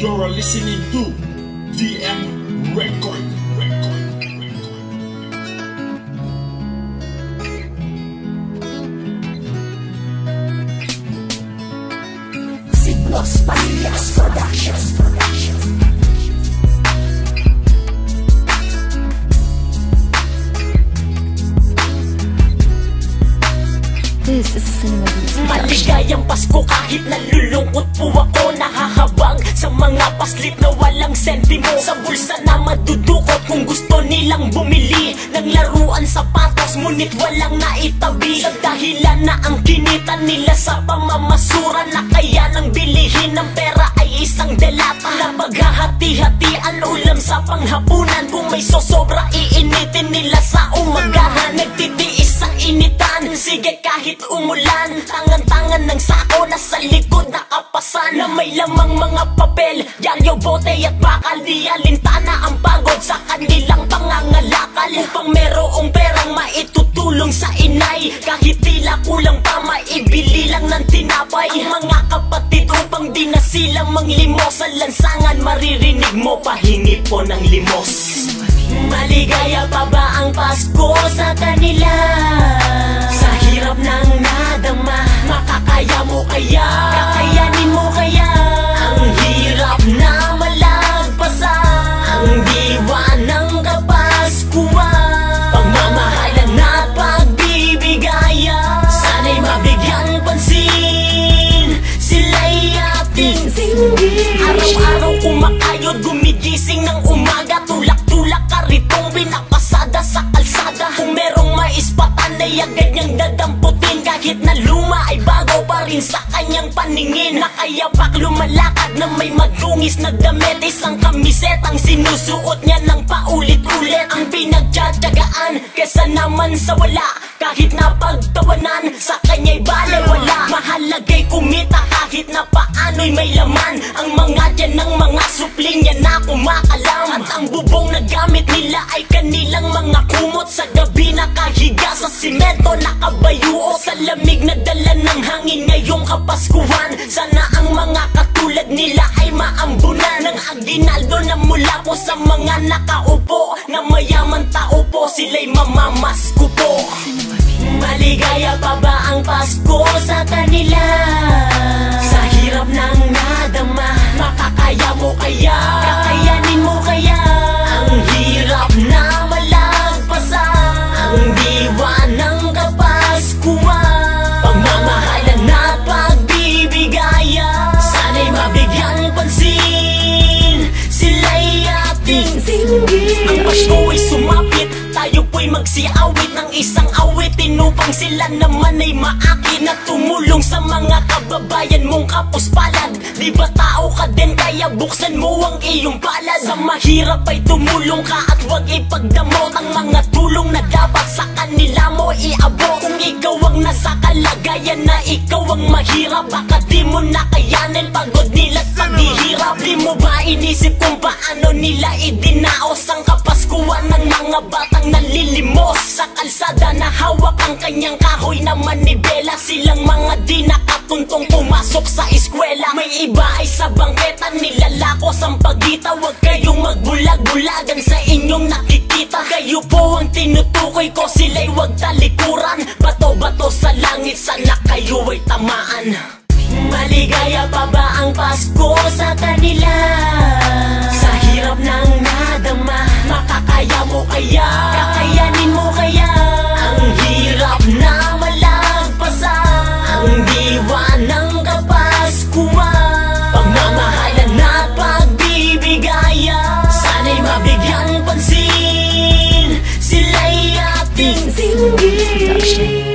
You're listening to VM Record. Los Pasillas Productions. This is a cinema music. Maligayang Pasko kahit nalulungkot po ako. Nahahabang sa mga paslit na walang sentimo. Sa bulsa na madudukot kung gusto nilang bumili ng laruan, sapatos, ngunit walang naitabi. Sa dahilan na ang kinita nila sa pamamasura, na kaya nang bilihin ng pera ay isang delata. Na paghahati-hatian ulam sa panghapunan, kung may sosobra iinitin nila sa umagahan. Nagtitiis sa initan, sige kahit umulan. Tangan-tangan ng sako na sa likod nakapasan, na may lamang mga papel, dyaryo, bote at bakal. Di alintana ang pagod sa kanilang pangangalakal, upang merong perang maitutulong sa inay. Kahit tila kulang pa, maibili lang ng tinapay. Ang mga kapatid upang di na sila manglimos. Sa lansangan maririnig mo pahingi po ng limos. Maligaya pa ba ang Pasko sa kanila? Sa hirap ng nadama, makakaya mo kaya? Kakayanin mo kaya? Ang hirap na malagpasan, ang diwa ng Kapaskuhan. Pagmamahalan at pagbibigayan, sana'y mabigyan pansin, sila'y ating singgit. Araw-araw kumakayod, gumigising ng umaga, tulak-tulak karitong pinapasada sa kalsada. Kung merong maispatan ay agad niyang dadamputin, kahit na luma ay bago pa rin sa kanyang paningin. Nakayapak lumalakad na may madungis na damit, isang kamisetang sinusuot niya ng paulit-ulit. Ang pinagtsatsagaan kesa naman sa wala, kahit na pagtawanan sa kanya'y balewala. Mahalagay kumita kahit na paano'y may laman, ang mga dyan ng mga supling niya na kumakalam. At ang bubong na gamit nila ay kanilang mga kumot. Sa gabi nakahiga sa simento, nakabayuo sa lamig na dala ng hangin ngayong Kapaskuhan. Sana ang mga katulad nila ay maambunan ng aginaldo na mula po sa mga nakaupo, na mayaman tao po sila'y mamamasko po. Maligaya pa ba ang Pasko sa kanila? Sa hirap ng nadama, makakaya mo kaya? Kakayanin mo kaya? Ang hirap na malagpasan, ang diwa ng Kapaskuhan. Pagmamahalan at pagbibigayan, sana'y mabigyan pansin, sila'y ating singgit. Ang Pasko ay sumapit, tayo po'y magsiawit ng isang awitin, upang sila naman ay maakit na tumulong sa mga kababayan mong kapuspalad. Di ba tao ka din, kaya buksan mo ang iyong palad. Sa mahirap ay tumulong ka at huwag ipagdamot ang mga tulong na dapat sa kanila mo iabot. Kung ikaw ang nasa kalagayan na ikaw ang mahirap, baka di mo nakayanin pagod nila't paghihirap. Di mo ba inisip kung paano nila idinaos ang Kapaskuhan ng mga batang nalilimos sa kalsada, na hawak ang kanyang kahoy na manibela? Silang mga di nakatuntong pumasok sa eskwela. May iba ay sa bangketa nilalakos ang pagita. Huwag kayong magbulag-bulagan sa inyong nakikita. Kayo po ang tinutukoy ko, sila'y huwag talikuran. Bato-bato sa langit, sana kayo ay tamaan. Maligaya pa ba ang Pasko sa kanila? Sa hirap ng nadama, makakaya mo kaya? Kakayanin mo kaya? Ang hirap na malagpasan, ang diwa ng Kapaskuhan. Pagmamahalan at pagbibigayan, sana'y mabigyan pansin, sila'y ating singgit.